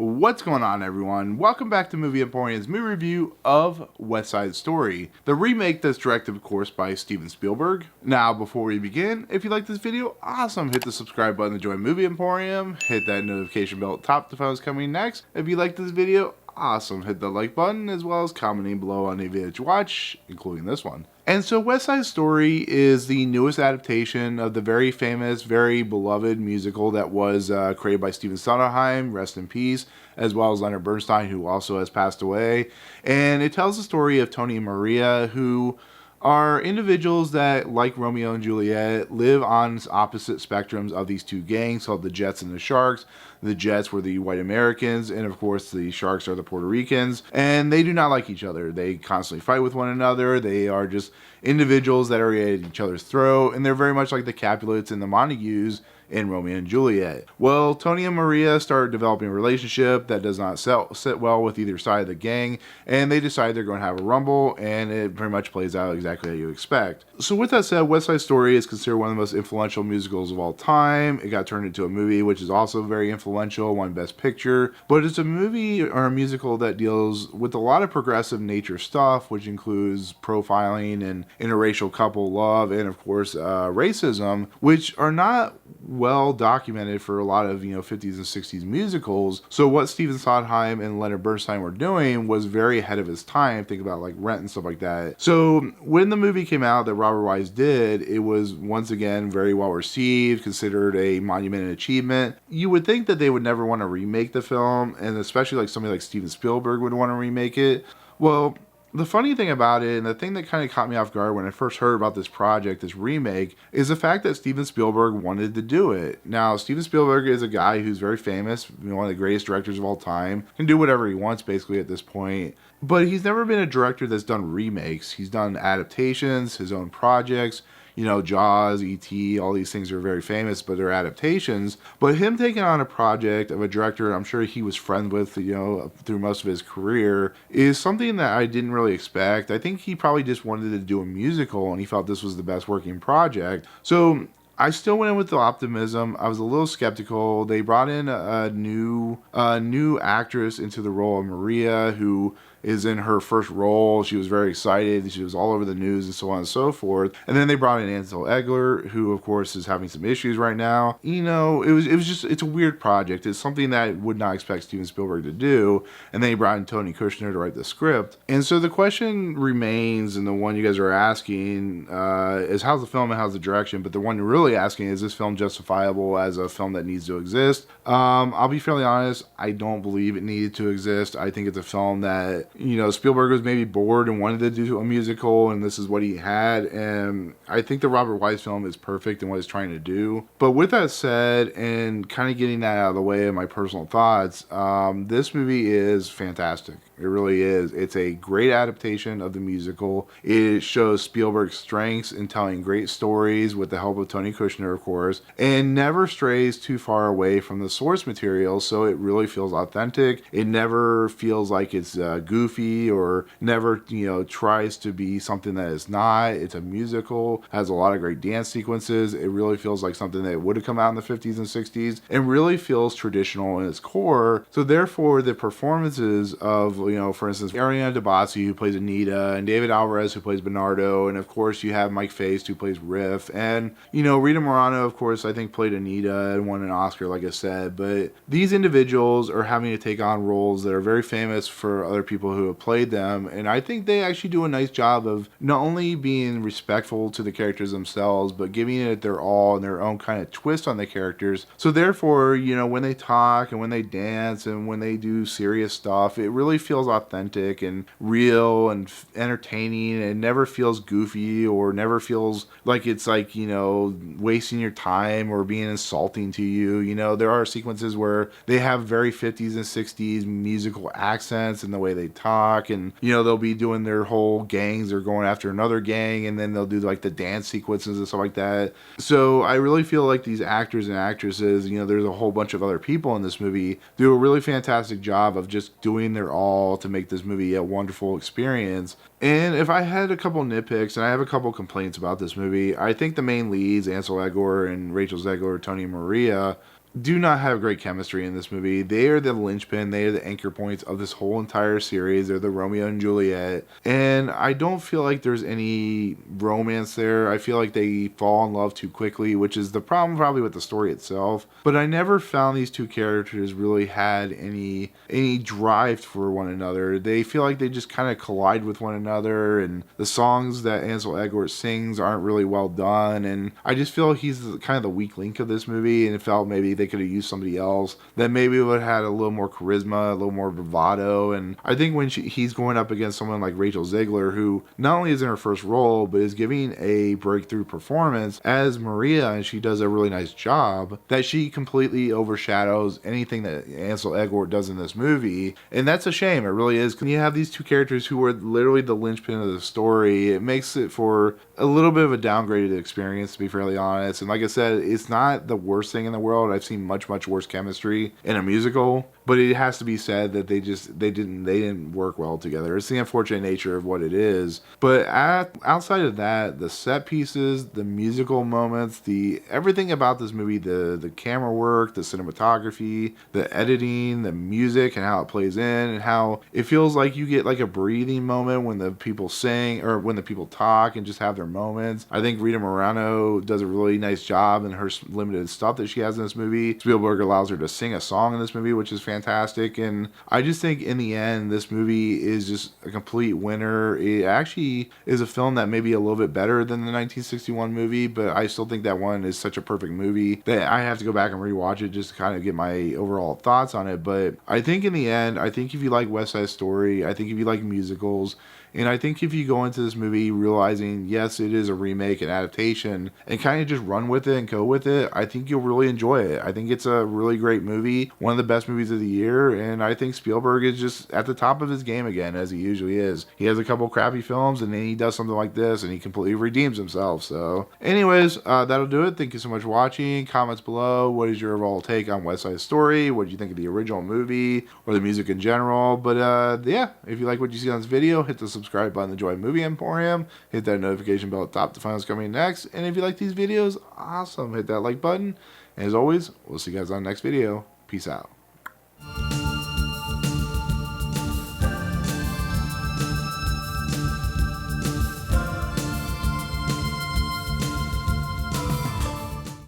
What's going on, everyone? Welcome back to Movie Emporium's movie review of West Side Story, the remake that's directed, of course, by Steven Spielberg. Now, before we begin, if you like this video, awesome, hit the subscribe button to join Movie Emporium, hit that notification bell at the top to find what's coming next. If you like this video, awesome, hit the like button, as well as commenting below on any video that you watch, including this one. And so West Side Story is the newest adaptation of the very famous, very beloved musical that was created by Stephen Sondheim, rest in peace, as well as Leonard Bernstein, who also has passed away. And it tells the story of Tony and Maria, who are individuals that, like Romeo and Juliet, live on opposite spectrums of these two gangs called the Jets and the Sharks. The Jets were the white Americans, and of course the Sharks are the Puerto Ricans, and they do not like each other. They constantly fight with one another. They are just individuals that are at each other's throat, and they're very much like the Capulets and the Montagues in Romeo and Juliet. Well, Tony and Maria start developing a relationship that does not sit well with either side of the gang, and they decide they're going to have a rumble, and it pretty much plays out exactly how you expect. So with that said, West Side Story is considered one of the most influential musicals of all time. It got turned into a movie, which is also very influential, won Best Picture, but it's a movie or a musical that deals with a lot of progressive nature stuff, which includes profiling and interracial couple love, and of course racism, which are not well documented for a lot of 50s and 60s musicals. So what Stephen Sondheim and Leonard Bernstein were doing was very ahead of his time. Think about like Rent and stuff like that. So when the movie came out that Robert Wise did, it was once again very well received, considered a monumental achievement. You would think that they would never want to remake the film, and especially like somebody like Steven Spielberg would want to remake it. Well, the funny thing about it, and the thing that kind of caught me off guard when I first heard about this project, this remake, is the fact that Steven Spielberg wanted to do it. Now, Steven Spielberg is a guy who's very famous, one of the greatest directors of all time, can do whatever he wants basically at this point. But he's never been a director that's done remakes. He's done adaptations, his own projects. Jaws, E.T., all these things are very famous, but they're adaptations. But him taking on a project of a director I'm sure he was friends with, through most of his career, is something that I didn't really expect. I think he probably just wanted to do a musical, and he felt this was the best working project. So I still went in with the optimism. I was a little skeptical. They brought in a new actress into the role of Maria, who is in her first role. She was very excited. She was all over the news and so on and so forth. And then they brought in Ansel, who of course is having some issues right now. It's a weird project. It's something that I would not expect Steven Spielberg to do. And then he brought in Tony Kushner to write the script. And so the question remains, and the one you guys are asking is how's the film and how's the direction? But the one you're really asking is this film justifiable as a film that needs to exist? I'll be fairly honest. I don't believe it needed to exist. I think it's a film that Spielberg was maybe bored and wanted to do a musical, and this is what he had. And I think the Robert Wise film is perfect in what it's trying to do. But with that said, and kind of getting that out of the way of my personal thoughts, this movie is fantastic. It really is. It's a great adaptation of the musical. It shows Spielberg's strengths in telling great stories with the help of Tony Kushner, of course, and never strays too far away from the source material, so it really feels authentic. It never feels like it's goofy or never, tries to be something that it's not. It's a musical, has a lot of great dance sequences. It really feels like something that would have come out in the 50s and 60s and really feels traditional in its core. So therefore, the performances of for instance, Ariana DeBose, who plays Anita, and David Alvarez, who plays Bernardo, and of course you have Mike Faist, who plays Riff, and Rita Moreno, of course, I think played Anita and won an Oscar, like I said. But these individuals are having to take on roles that are very famous for other people who have played them, and I think they actually do a nice job of not only being respectful to the characters themselves, but giving it their all and their own kind of twist on the characters. So therefore, when they talk and when they dance and when they do serious stuff, it really feels authentic and real and entertaining, and it never feels goofy or never feels like it's like wasting your time or being insulting to you. There are sequences where they have very 50s and 60s musical accents and the way they talk, and they'll be doing their whole gangs or going after another gang, and then they'll do like the dance sequences and stuff like that. So I really feel like these actors and actresses, there's a whole bunch of other people in this movie, do a really fantastic job of just doing their all to make this movie a wonderful experience. And if I had a couple nitpicks, and I have a couple complaints about this movie, I think the main leads, Ansel Elgort and Rachel Zegler, Tony and Maria, do not have great chemistry in this movie. They are the linchpin, they are the anchor points of this whole entire series. They're the Romeo and Juliet. And I don't feel like there's any romance there. I feel like they fall in love too quickly, which is the problem probably with the story itself. But I never found these two characters really had any drive for one another. They feel like they just kind of collide with one another, and the songs that Ansel Elgort sings aren't really well done. And I just feel he's kind of the weak link of this movie, and it felt maybe they could have used somebody else that maybe would have had a little more charisma, a little more bravado. And I think when he's going up against someone like Rachel Zegler, who not only is in her first role, but is giving a breakthrough performance as Maria, and she does a really nice job, that she completely overshadows anything that Ansel Elgort does in this movie. And that's a shame. It really is. When you have these two characters who are literally the linchpin of the story, it makes it for a little bit of a downgraded experience, to be fairly honest. And like I said, it's not the worst thing in the world. I've seen much worse chemistry in a musical, but it has to be said that they didn't work well together. It's the unfortunate nature of what it is. But outside of that, the set pieces, the musical moments, everything about this movie, the camera work, the cinematography, the editing, the music, and how it plays in, and how it feels like you get like a breathing moment when the people sing or when the people talk and just have their moments. I think Rita Moreno does a really nice job in her limited stuff that she has in this movie. Spielberg allows her to sing a song in this movie, which is fantastic. And I just think in the end, this movie is just a complete winner. It actually is a film that may be a little bit better than the 1961 movie, but I still think that one is such a perfect movie that I have to go back and rewatch it just to kind of get my overall thoughts on it. But I think in the end, I think if you like West Side Story, I think if you like musicals, and I think if you go into this movie realizing, yes, it is a remake and adaptation, and kind of just run with it and go with it, I think you'll really enjoy it. I think it's a really great movie, one of the best movies of the year, and I think Spielberg is just at the top of his game again, as he usually is. He has a couple crappy films, and then he does something like this, and he completely redeems himself. So, anyways, that'll do it. Thank you so much for watching. Comments below. What is your overall take on West Side Story? What did you think of the original movie, or the music in general? But, yeah, if you like what you see on this video, hit the subscribe button to join Movie Emporium. Hit that notification bell at the top to find what's coming next. And if you like these videos, awesome. Hit that like button. And as always, we'll see you guys on the next video. Peace out.